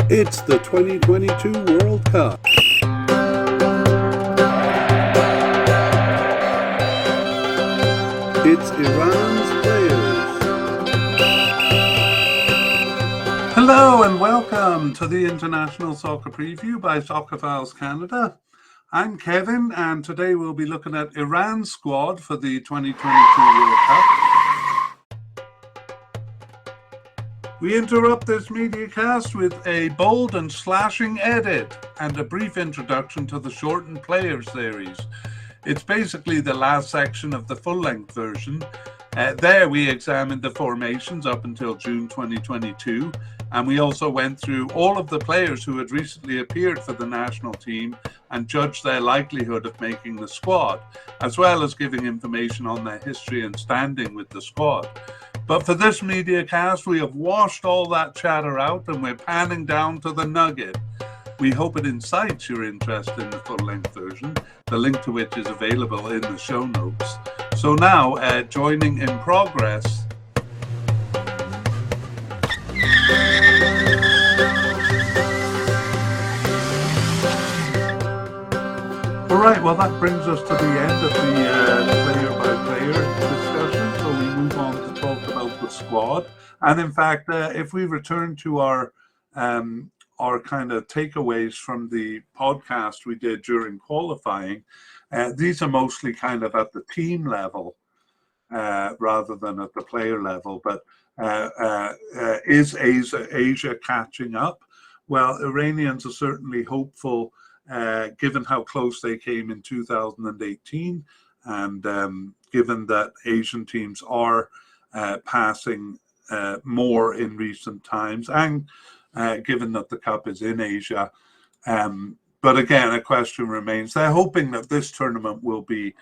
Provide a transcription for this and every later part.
It's the 2022 World Cup. It's Iran's players. Hello and welcome to the International Soccer Preview by Soccerphiles Canada. I'm Kevin, and today we'll be looking at Iran's squad for the 2022 World Cup. We interrupt this media cast with a bold and slashing edit and a brief introduction to the shortened Players series. It's basically the last section of the full-length version. There we examined the formations up until June 2022, and we also went through all of the players who had recently appeared for the national team and judged their likelihood of making the squad, as well as giving information on their history and standing with the squad. But for this media cast, we have washed all that chatter out and we're panning down to the nugget. We hope it incites your interest in the full-length version, the link to which is available in the show notes. So now, joining in progress. All right, well, that brings us to the end of the player-by-player discussion. So we move on to talk about the squad. And in fact, if we return to our kind of takeaways from the podcast we did during qualifying, these are mostly kind of at the team level rather than at the player level. But is Asia catching up? Well, Iranians are certainly hopeful, given how close they came in 2018, and given that Asian teams are passing more in recent times, and given that the Cup is in Asia. But again, a question remains. They're hoping that this tournament will be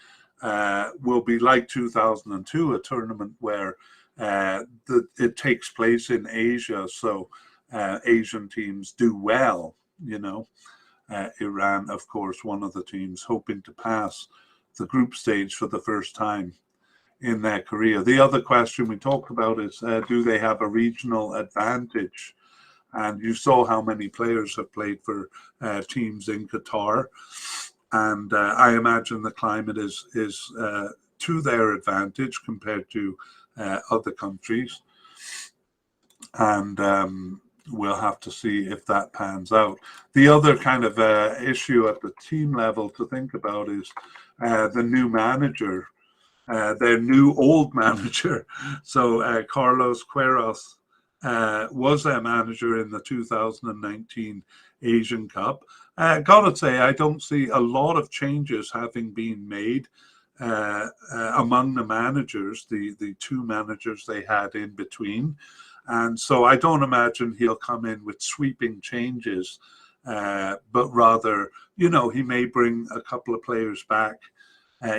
like 2002, a tournament where it takes place in Asia, so Asian teams do well, you know. Iran, of course, one of the teams hoping to pass the group stage for the first time in their career. The other question we talked about is, do they have a regional advantage? And you saw how many players have played for teams in Qatar. And I imagine the climate is to their advantage compared to other countries. And we'll have to see if that pans out. The other kind of issue at the team level to think about is the new manager, their new old manager. So Carlos Queiroz was their manager in the 2019 Asian Cup. Gotta say, I don't see a lot of changes having been made among the managers, the two managers they had in between. And so I don't imagine he'll come in with sweeping changes, but rather, you know, he may bring a couple of players back.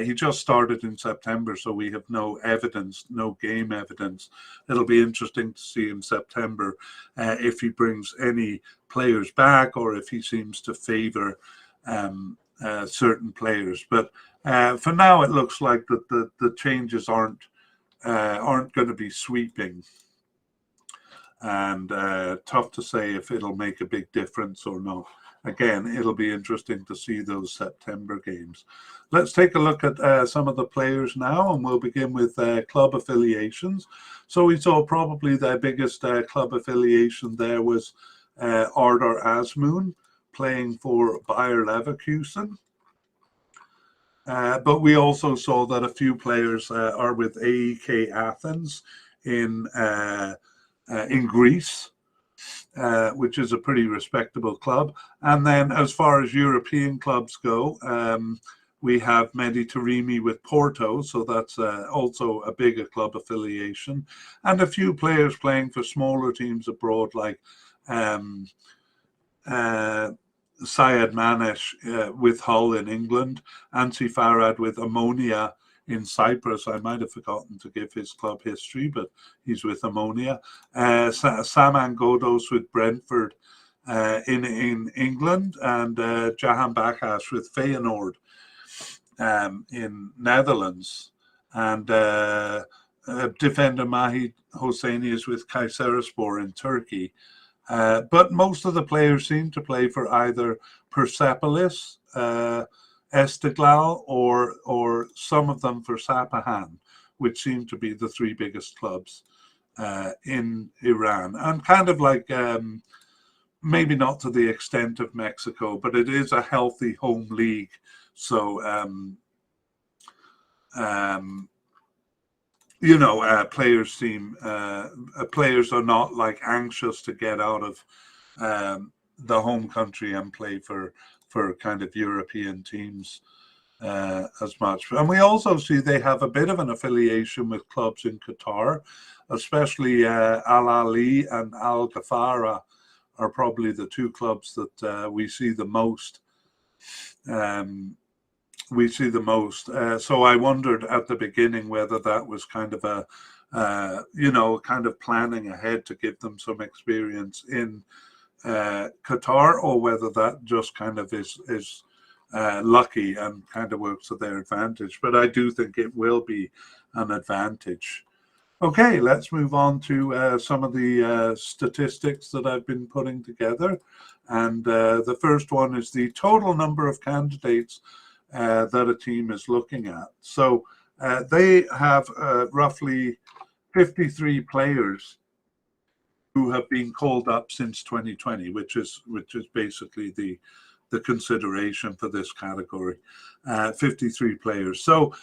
He just started in September, so we have no evidence, no game evidence. It'll be interesting to see in September if he brings any players back or if he seems to favor certain players. But for now, it looks like that the changes aren't going to be sweeping. And tough to say if it'll make a big difference or not. Again, it'll be interesting to see those September games. Let's take a look at some of the players now, and we'll begin with club affiliations. So we saw probably their biggest club affiliation there was Ardar Azmoun, playing for Bayer Leverkusen. But we also saw that a few players are with AEK Athens in Greece, which is a pretty respectable club. And then as far as European clubs go, we have Mehdi Taremi with Porto, so that's also a bigger club affiliation. And a few players playing for smaller teams abroad, like Syed Manesh with Hull in England, Ansi Farad with Ammonia in Cyprus. I might have forgotten to give his club history, but he's with Ammonia. Saman Ghoddos with Brentford in England, and Jahan Bakas with Feyenoord in Netherlands. And defender Mahit Hosseini is with Kayserispor in Turkey. But most of the players seem to play for either Persepolis, Esteghlal, or some of them for Sapahan, which seem to be the three biggest clubs in Iran. And kind of like maybe not to the extent of Mexico, but it is a healthy home league. So you know, players are not like anxious to get out of the home country and play for kind of European teams as much. And we also see they have a bit of an affiliation with clubs in Qatar, especially Al Ahly and Al Ghafara are probably the two clubs that we see the most. So I wondered at the beginning whether that was kind of a, you know, kind of planning ahead to give them some experience in Qatar, or whether that just kind of is lucky and kind of works to their advantage. But I do think it will be an advantage. Okay, let's move on to some of the statistics that I've been putting together. And the first one is the total number of candidates that a team is looking at. So they have roughly 53 players who have been called up since 2020, which is basically the consideration for this category. 53 players. So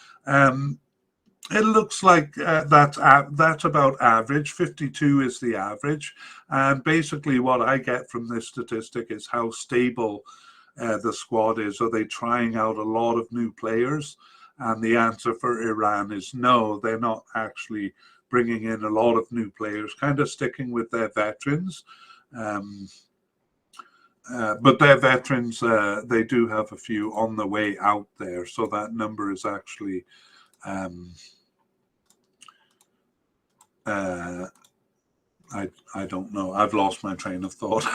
it looks like that's about average. 52 is the average. And basically what I get from this statistic is how stable the squad is. Are they trying out a lot of new players? And the answer for Iran is no, they're not actually bringing in a lot of new players, kind of sticking with their veterans. But their veterans, they do have a few on the way out there. So that number is actually I don't know. I've lost my train of thought.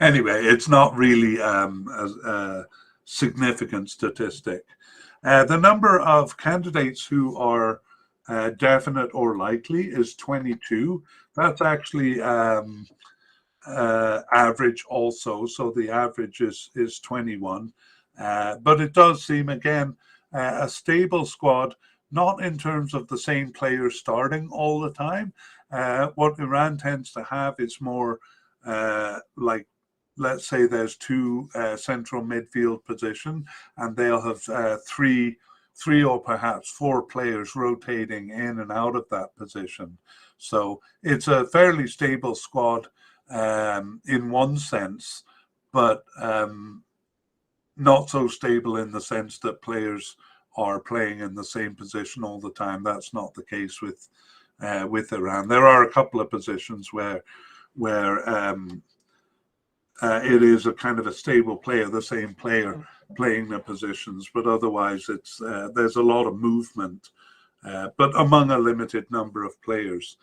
Anyway, it's not really a significant statistic. The number of candidates who are definite or likely is 22. That's actually average also. So the average is 21. But it does seem, again, a stable squad, not in terms of the same players starting all the time. What Iran tends to have is more like, let's say there's two central midfield position, and they'll have three or perhaps four players rotating in and out of that position. So it's a fairly stable squad in one sense, but not so stable in the sense that players are playing in the same position all the time. That's not the case with Iran. There are a couple of positions where it is a kind of a stable player, the same player playing the positions, but otherwise it's there's a lot of movement, but among a limited number of players.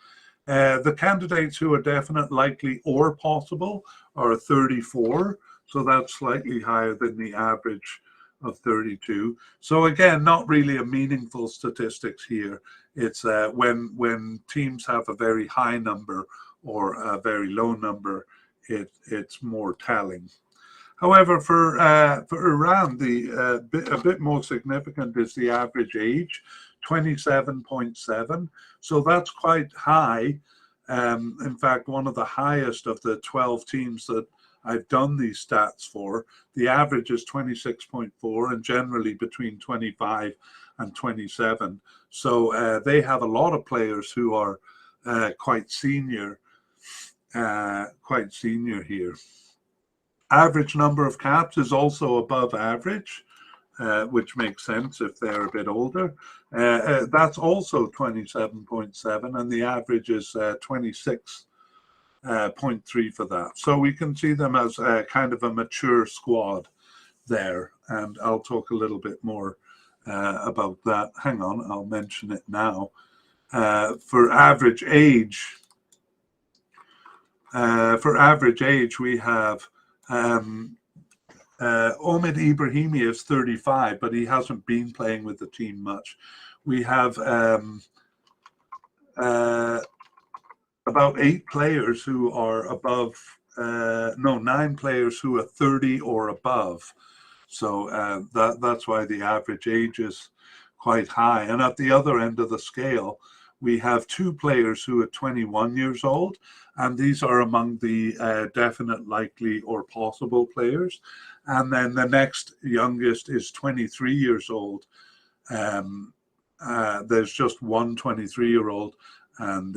The candidates who are definite, likely, or possible are 34, so that's slightly higher than the average of 32. So again, not really a meaningful statistics here. It's when teams have a very high number or a very low number, it's more telling. However, for Iran, a bit more significant is the average age, 27.7. So that's quite high. In fact, one of the highest of the 12 teams that I've done these stats for. The average is 26.4 and generally between 25 and 27. So they have a lot of players who are quite senior here. Average number of caps is also above average, which makes sense if they're a bit older. That's also 27.7, and the average is 26.3 for that. So we can see them as kind of a mature squad there, and I'll talk a little bit more about that. Hang on, I'll mention it now. For average age, we have Omid Ibrahimi is 35, but he hasn't been playing with the team much. We have about 8 players who are above, no, 9 players who are 30 or above. So that's why the average age is quite high. And at the other end of the scale, we have 2 players who are 21 years old, and these are among the definite, likely, or possible players. And then the next youngest is 23 years old. Um, there's just one 23-year-old and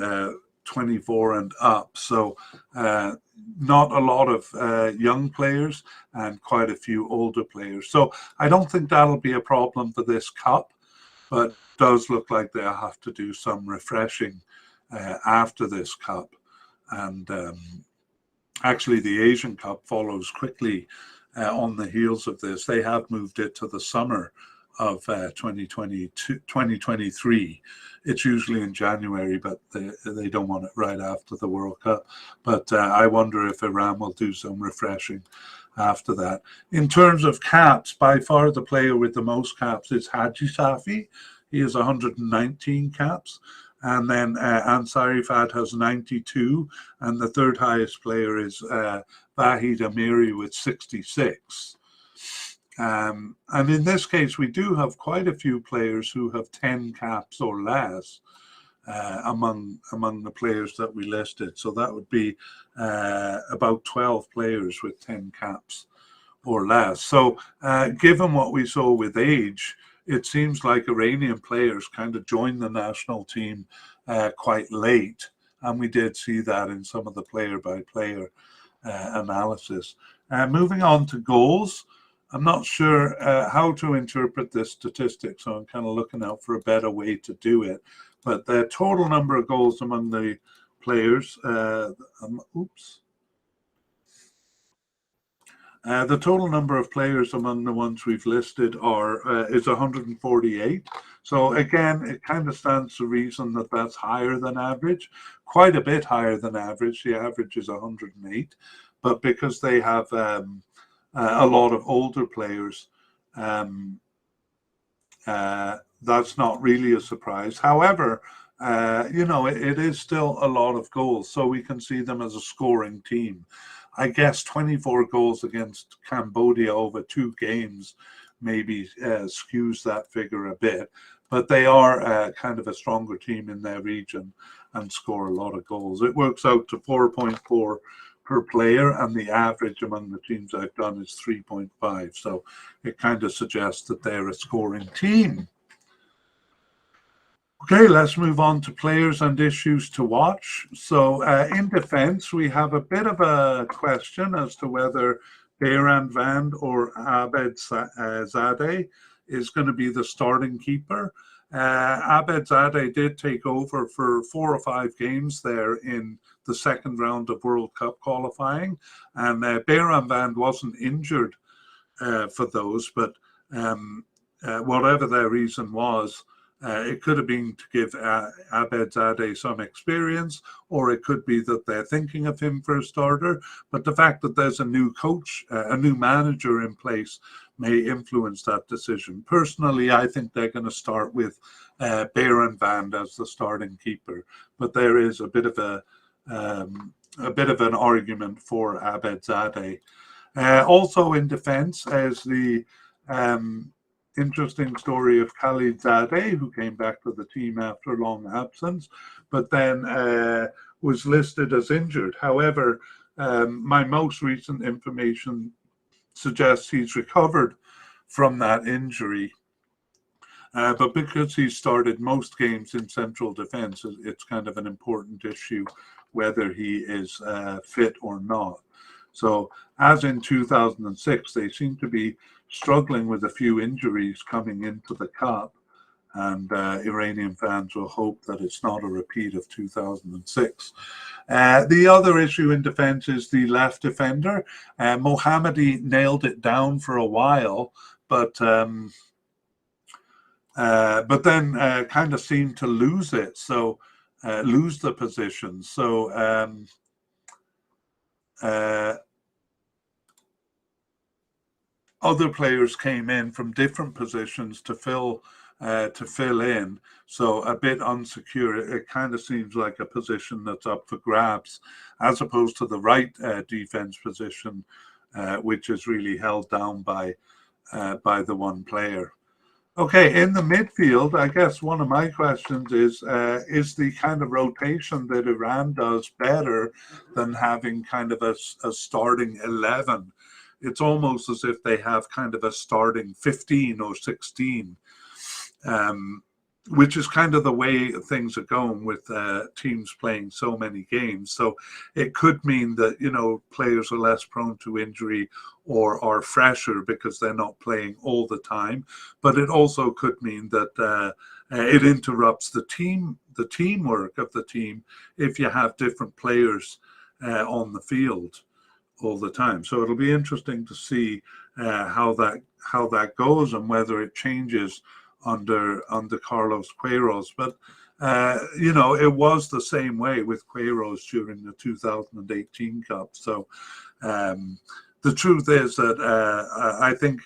24 and up. So not a lot of young players and quite a few older players. So I don't think that'll be a problem for this cup, but it does look like they'll have to do some refreshing after this cup. And actually, the Asian Cup follows quickly on the heels of this. They have moved it to the summer of 2023. It's usually in January, but they don't want it right after the World Cup. But I wonder if Iran will do some refreshing after that. In terms of caps, by far the player with the most caps is Haji Safi. He has 119 caps. And then Ansari Fad has 92. And the third highest player is Vahid Amiri with 66. And in this case, we do have quite a few players who have 10 caps or less among the players that we listed. So that would be about 12 players with 10 caps or less. So given what we saw with age, it seems like Iranian players kind of joined the national team quite late. And we did see that in some of the player-by-player analysis. Moving on to goals. I'm not sure how to interpret this statistic, so I'm kind of looking out for a better way to do it. But the total number of goals among the players, the total number of players among the ones we've listed is 148. So again, it kind of stands to reason that that's higher than average, quite a bit higher than average. The average is 108, but because they have a lot of older players, that's not really a surprise. However, it is still a lot of goals, so we can see them as a scoring team. I guess 24 goals against Cambodia over 2 games maybe skews that figure a bit, but they are kind of a stronger team in their region and score a lot of goals. It works out to 4.4 per player, and the average among the teams I've done is 3.5. So it kind of suggests that they're a scoring team. Okay, let's move on to players and issues to watch. So in defense, we have a bit of a question as to whether Beiran Vand or Abed Zadeh is going to be the starting keeper. Abed Zadeh did take over for 4 or 5 games there in the second round of World Cup qualifying, and Beiran Vand wasn't injured for those, but whatever their reason was, it could have been to give Abed Zadeh some experience, or it could be that they're thinking of him for a starter. But the fact that there's a new coach, a new manager in place may influence that decision. Personally, I think they're going to start with Beiran Vand as the starting keeper, but there is a bit of an argument for Abed Zadeh. Also in defence, as the interesting story of Khalid Zadeh, who came back to the team after a long absence, but then was listed as injured. However, my most recent information suggests he's recovered from that injury. But because he started most games in central defence, it's kind of an important issue whether he is fit or not. So, as in 2006, they seem to be struggling with a few injuries coming into the cup, and Iranian fans will hope that it's not a repeat of 2006. The other issue in defence is the left defender. Mohammadi nailed it down for a while, but then kind of seemed to lose it, so lose the position. So other players came in from different positions to fill to fill in. So a bit unsecure. It kind of seems like a position that's up for grabs, as opposed to the right defense position, which is really held down by the one player. Okay, in the midfield, I guess one of my questions is the kind of rotation that Iran does better than having kind of a starting 11? It's almost as if they have kind of a starting 15 or 16, which is kind of the way things are going with teams playing so many games. So it could mean that, you know, players are less prone to injury or are fresher because they're not playing all the time. But it also could mean that it interrupts the teamwork of the team if you have different players on the field all the time. So it'll be interesting to see how that goes and whether it changes under Carlos Queiroz. But you know, it was the same way with Queiroz during the 2018 Cup. So the truth is that I think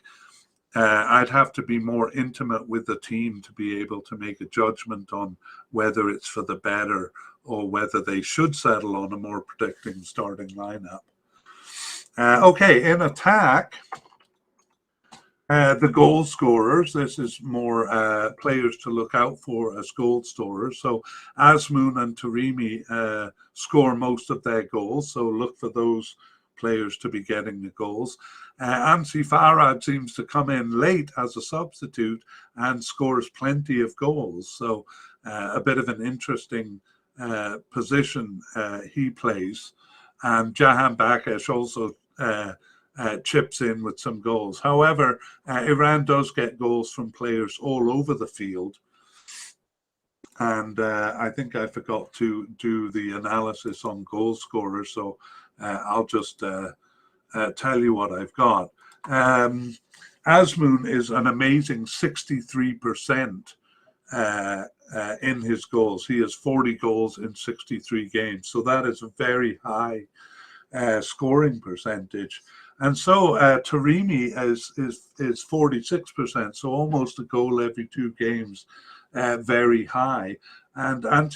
I'd have to be more intimate with the team to be able to make a judgment on whether it's for the better or whether they should settle on a more predicting starting lineup. Okay, in attack, the goal scorers, this is more players to look out for as goal scorers. So Azmoun and Taremi score most of their goals, so look for those players to be getting the goals. Ansi Farad seems to come in late as a substitute and scores plenty of goals. So a bit of an interesting position he plays. And Jahan Bakesh also chips in with some goals. However, Iran does get goals from players all over the field. And I think I forgot to do the analysis on goal scorers, so I'll just tell you what I've got. Azmoun is an amazing 63% in his goals. He has 40 goals in 63 games, so that is a very high scoring percentage. And so Taremi is 46%, so almost a goal every 2 games, very high. And I'm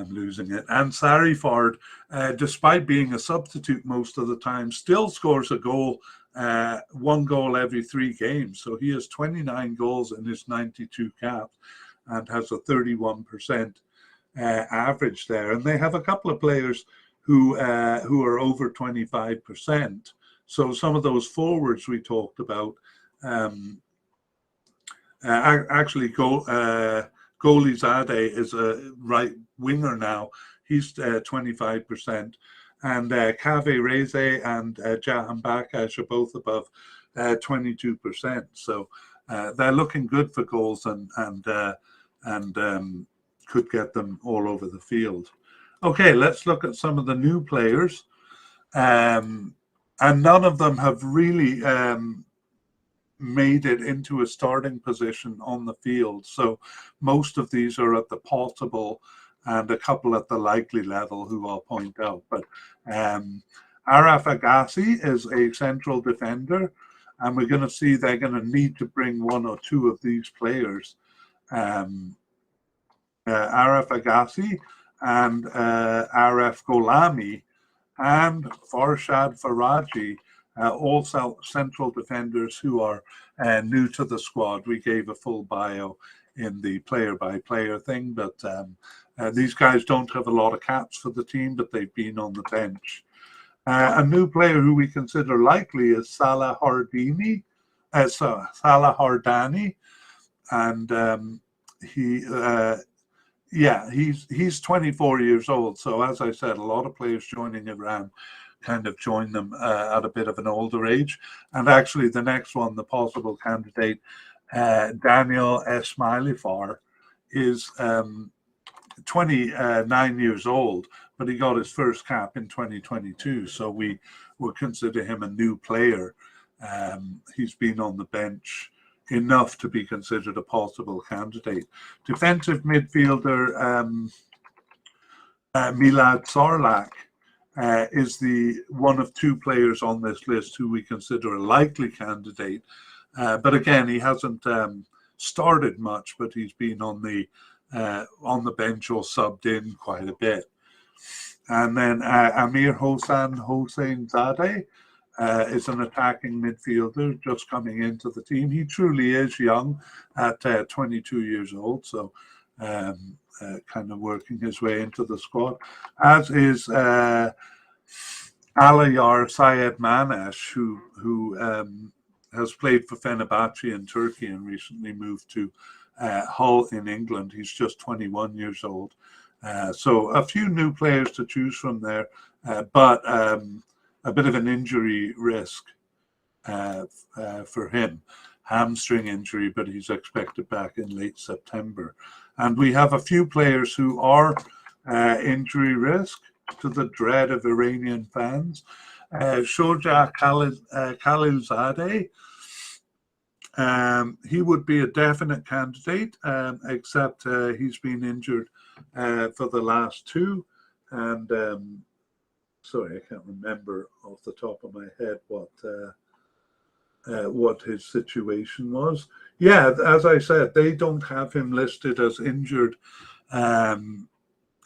losing it. And Sarifard, despite being a substitute most of the time, still scores a goal, 1 goal every 3 games. So he has 29 goals in his 92 caps and has a 31% average there. And they have a couple of players who are over 25%. So some of those forwards we talked about, actually Golizadeh is a right winger now. He's 25%. And Kaveh Reze and Jahan Bakesh are both above 22%. So they're looking good for goals and could get them all over the field. Okay, let's look at some of the new players. And none of them have really made it into a starting position on the field. So most of these are at the possible and a couple at the likely level, who I'll point out. But Araf Agassi is a central defender, and we're going to see they're going to need to bring 1 or 2 of these players. Araf Agassi and Aref Golami and Farshad Faraji, all central defenders who are new to the squad. We gave a full bio in the player-by-player thing, but these guys don't have a lot of caps for the team, but they've been on the bench. A new player who we consider likely is Salah Hardani, and he's 24 years old. So as I said, a lot of players joining Iran kind of join them at a bit of an older age. And actually the next one, the possible candidate, Daniel Esmailifar, is 29 years old, but he got his first cap in 2022. So we would consider him a new player. He's been on the bench enough to be considered a possible candidate. Defensive midfielder Milad Sarlak is the one of two players on this list who we consider a likely candidate. But again, he hasn't started much, but he's been on the bench or subbed in quite a bit. And then Amir Hossein Zadeh is an attacking midfielder just coming into the team. He truly is young at 22 years old, so kind of working his way into the squad, as is Alayar Sayed Manesh, who has played for Fenerbahce in Turkey and recently moved to Hull in England. He's just 21 years old. So a few new players to choose from there, but a bit of an injury risk for him. Hamstring injury, but he's expected back in late September. And we have a few players who are injury risk, to the dread of Iranian fans. Shoja Khalilzadeh, he would be a definite candidate, except he's been injured for the last two. And sorry, I can't remember off the top of my head what his situation was. Yeah, as I said, they don't have him listed as injured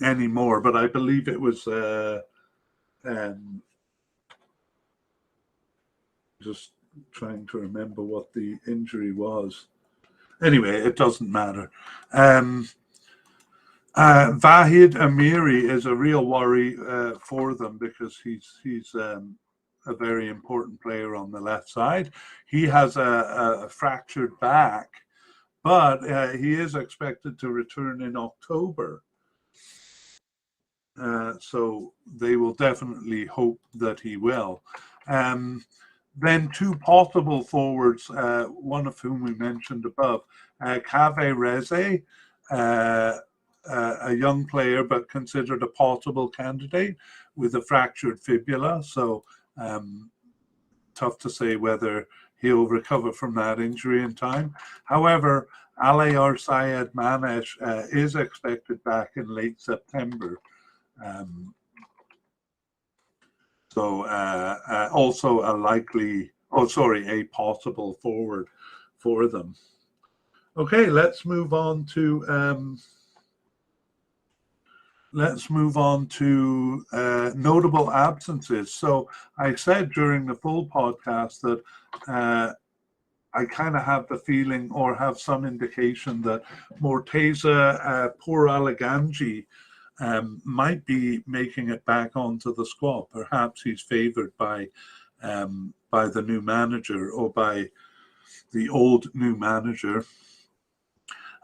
anymore, but I believe it was just trying to remember what the injury was. Anyway, it doesn't matter. Vahid Amiri is a real worry for them because he's a very important player on the left side. He has a fractured back, but he is expected to return in October. So they will definitely hope that he will. Then two possible forwards, one of whom we mentioned above, Kaveh Reze, a young player but considered a possible candidate with a fractured fibula. So tough to say whether he'll recover from that injury in time. However, Alayar Sayed Manesh is expected back in late September. So also a possible forward for them. Okay, let's move on to notable absences. So I said during the full podcast that I kind of have the feeling or have some indication that Morteza Pouralaganji might be making it back onto the squad. Perhaps he's favoured by the new manager or by the old new manager.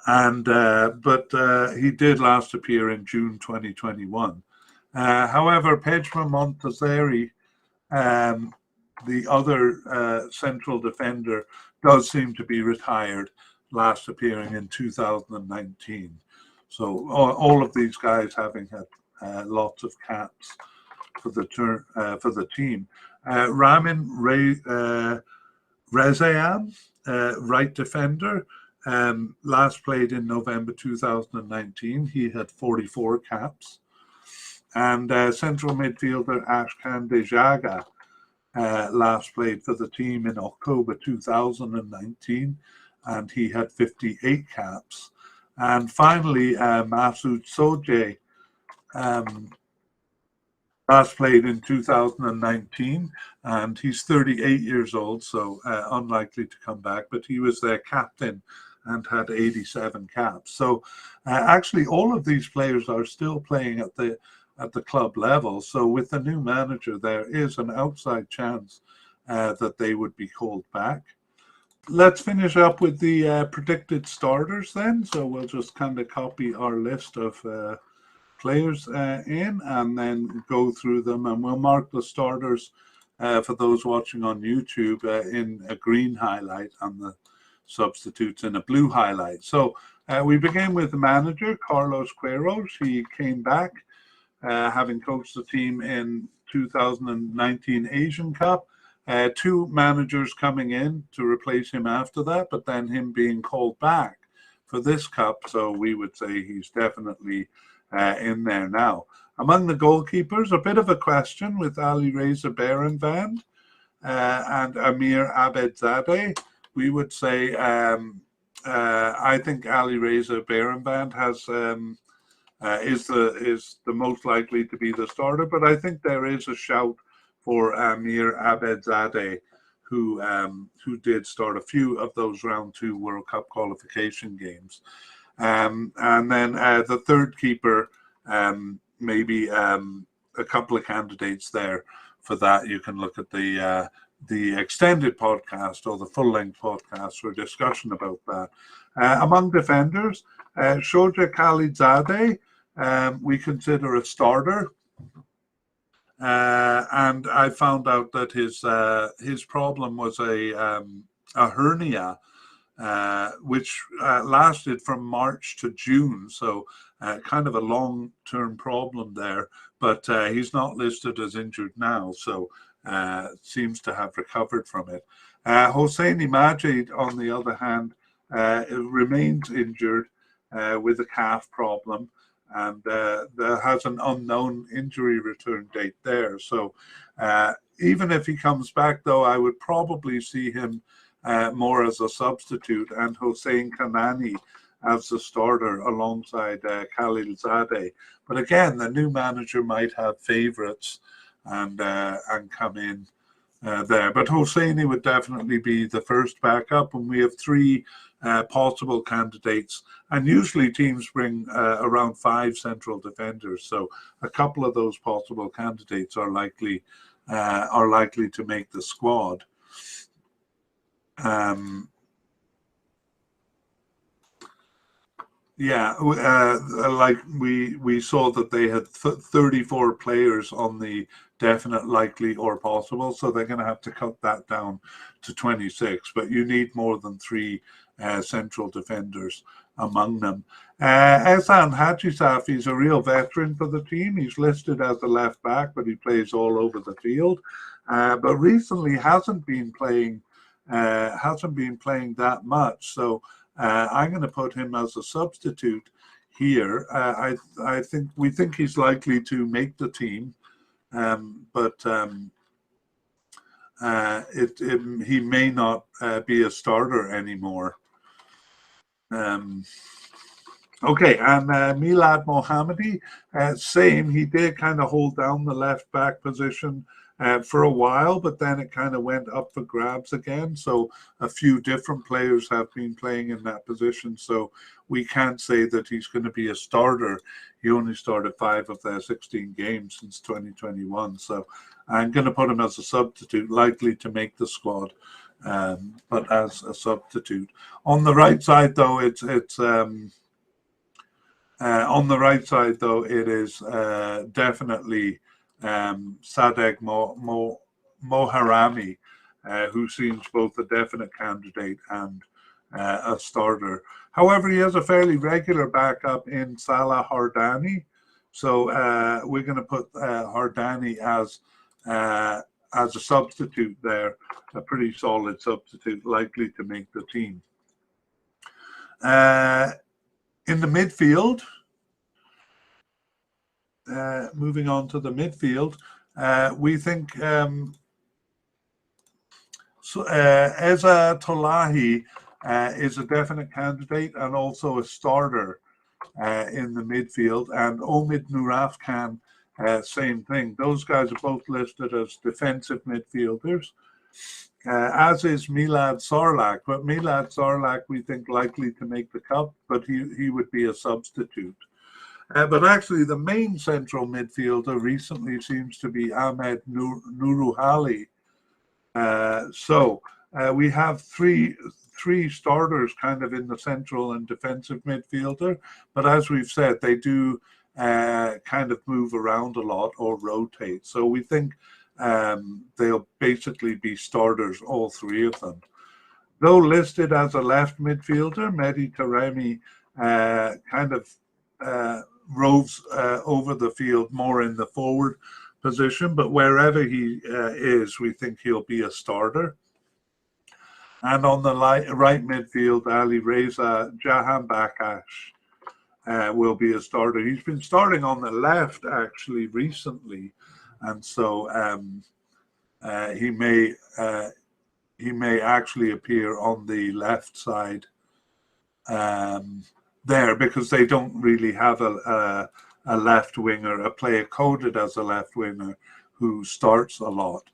And but he did last appear in June 2021. However, Pejma Montazeri, the other central defender, does seem to be retired, last appearing in 2019. So all of these guys having had lots of caps for the team. Ramin Rezayan, right defender, last played in November 2019. He had 44 caps. And central midfielder Ashkan Dejaga last played for the team in October 2019, and he had 58 caps. And finally, Masoud Soje last played in 2019, and he's 38 years old, so unlikely to come back, but he was their captain and had 87 caps. So actually all of these players are still playing at the club level. So with the new manager, there is an outside chance that they would be called back. Let's finish up with the predicted starters then. So we'll just kind of copy our list of players in and then go through them, and we'll mark the starters for those watching on YouTube in a green highlight and the substitutes in a blue highlight. So we begin with the manager, Carlos Queiroz. He came back having coached the team in 2019 Asian Cup. Two managers coming in to replace him after that, but then him being called back for this cup. So we would say he's definitely in there now. Among the goalkeepers, a bit of a question with Ali Reza Berenvand and Amir Abedzadeh. We would say I think Ali Reza Berenvand is the most likely to be the starter, but I think there is a shout for Amir Abedzadeh, who did start a few of those round 2 World Cup qualification games. And then the third keeper, maybe a couple of candidates there for that. You can look at the extended podcast or the full-length podcast for discussion about that. Among defenders, Shoja Khalilzadeh, we consider a starter. And I found out that his problem was a hernia, which lasted from March to June, so kind of a long-term problem there. But he's not listed as injured now, so seems to have recovered from it. Hosseini Majid, on the other hand, remains injured with a calf problem, and there has an unknown injury return date there. So even if he comes back, though, I would probably see him more as a substitute, and Hossein Kanani as the starter alongside Khalilzadeh. But again, the new manager might have favourites and come in there. But Hosseini would definitely be the first backup, and we have 3 possible candidates. And usually teams bring around 5 central defenders, so a couple of those possible candidates are likely to make the squad. Like we saw that they had 34 players on the definite, likely, or possible, so they're going to have to cut that down to 26. But you need more than 3 central defenders among them. Ehsan Haji is a real veteran for the team. He's listed as a left back, but he plays all over the field. But recently hasn't been playing that much. So I'm going to put him as a substitute here. We think he's likely to make the team, but he may not be a starter anymore. Okay, and Milad Mohammadi, same. He did kind of hold down the left back position for a while, but then it kind of went up for grabs again. So a few different players have been playing in that position. So we can't say that he's going to be a starter. He only started 5 of their 16 games since 2021. So I'm going to put him as a substitute, likely to make the squad, but as a substitute. On the right side, though, it is definitely Sadegh Moharami, who seems both a definite candidate and a starter. However, he has a fairly regular backup in Salah Hardani, so we're going to put Hardani as a substitute there, a pretty solid substitute, likely to make the team. In the midfield, moving on to the midfield, we think Eza Tolahi is a definite candidate and also a starter in the midfield, and Omid Nurafkan, same thing. Those guys are both listed as defensive midfielders, as is Milad Sarlak. But Milad Sarlak, we think, likely to make the cut, but he would be a substitute. But actually, the main central midfielder recently seems to be Ahmed Nuruhali. So we have three starters kind of in the central and defensive midfielder. But as we've said, they do kind of move around a lot or rotate. So we think they'll basically be starters, all 3 of them. Though listed as a left midfielder, Mehdi Taremi kind of roves over the field more in the forward position, but wherever he is, we think he'll be a starter. And on the right midfield, Ali Reza Jahanbakhsh will be a starter. He's been starting on the left actually recently, and so he may actually appear on the left side there, because they don't really have a left winger, a player coded as a left winger who starts a lot.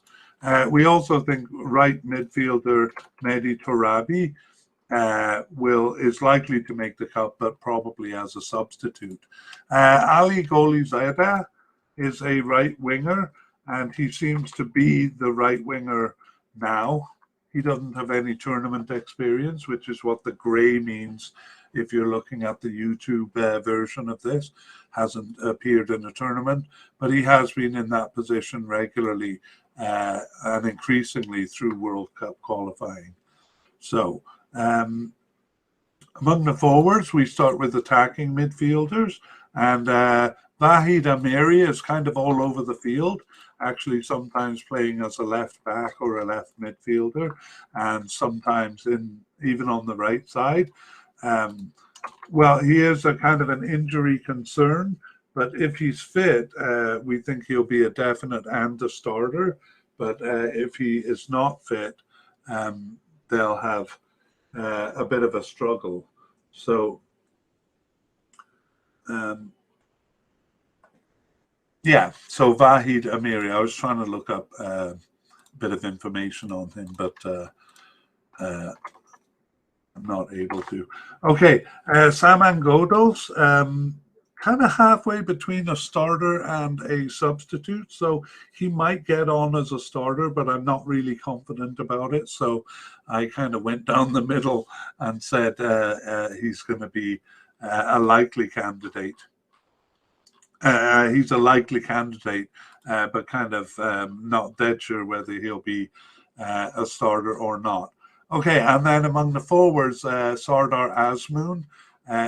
We also think right midfielder Mehdi Torabi is likely to make the cut, but probably as a substitute. Ali Golizadeh is a right winger, and he seems to be the right winger now. He doesn't have any tournament experience, which is what the grey means if you're looking at the YouTube version of this. Hasn't appeared in a tournament, but he has been in that position regularly and increasingly through World Cup qualifying. So among the forwards, we start with attacking midfielders, and Vahid Amiri is kind of all over the field, actually sometimes playing as a left back or a left midfielder, and sometimes even on the right side. Well, he is a kind of an injury concern, but if he's fit, we think he'll be a definite and a starter. But if he is not fit, they'll have a bit of a struggle. So, yeah, so Vahid Amiri, I was trying to look up a bit of information on him, but I'm not able to. Okay, Saman Ghoddos, kind of halfway between a starter and a substitute. So he might get on as a starter, but I'm not really confident about it. So I kind of went down the middle and said he's going to be a likely candidate. He's a likely candidate, but kind of not dead sure whether he'll be a starter or not. Okay, and then among the forwards, Sardar Azmoun,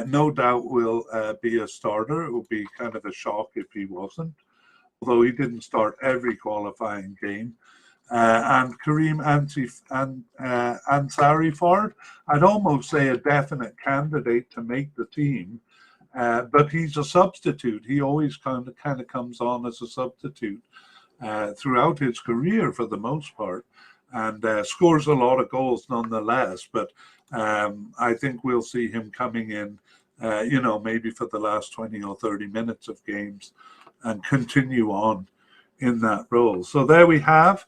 no doubt will be a starter. It would be kind of a shock if he wasn't, although he didn't start every qualifying game. And Kareem Ansari Fard, I'd almost say a definite candidate to make the team, but he's a substitute. He always kind of comes on as a substitute throughout his career for the most part, and scores a lot of goals nonetheless. But I think we'll see him coming in, maybe for the last 20 or 30 minutes of games and continue on in that role. So there we have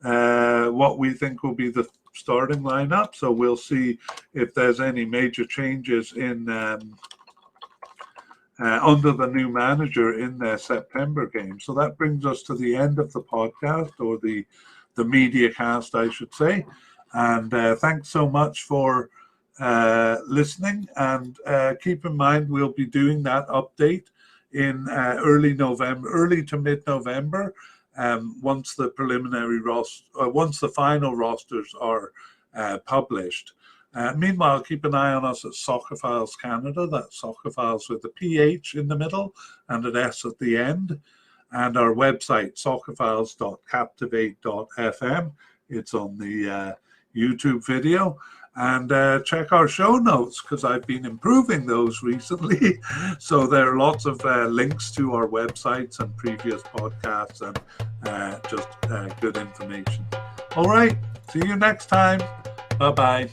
what we think will be the starting lineup. So we'll see if there's any major changes in under the new manager in their September game. So that brings us to the end of the podcast, or the media cast, I should say. And thanks so much for listening. And keep in mind, we'll be doing that update in early to mid-November, once the once the final rosters are published. Meanwhile, keep an eye on us at Soccerphiles Canada. That's Soccerphiles with a PH in the middle and an S at the end. And our website, soccerphiles.captivate.fm. It's on the YouTube video. And check our show notes, because I've been improving those recently. So there are lots of links to our websites and previous podcasts, and just good information. All right. See you next time. Bye-bye.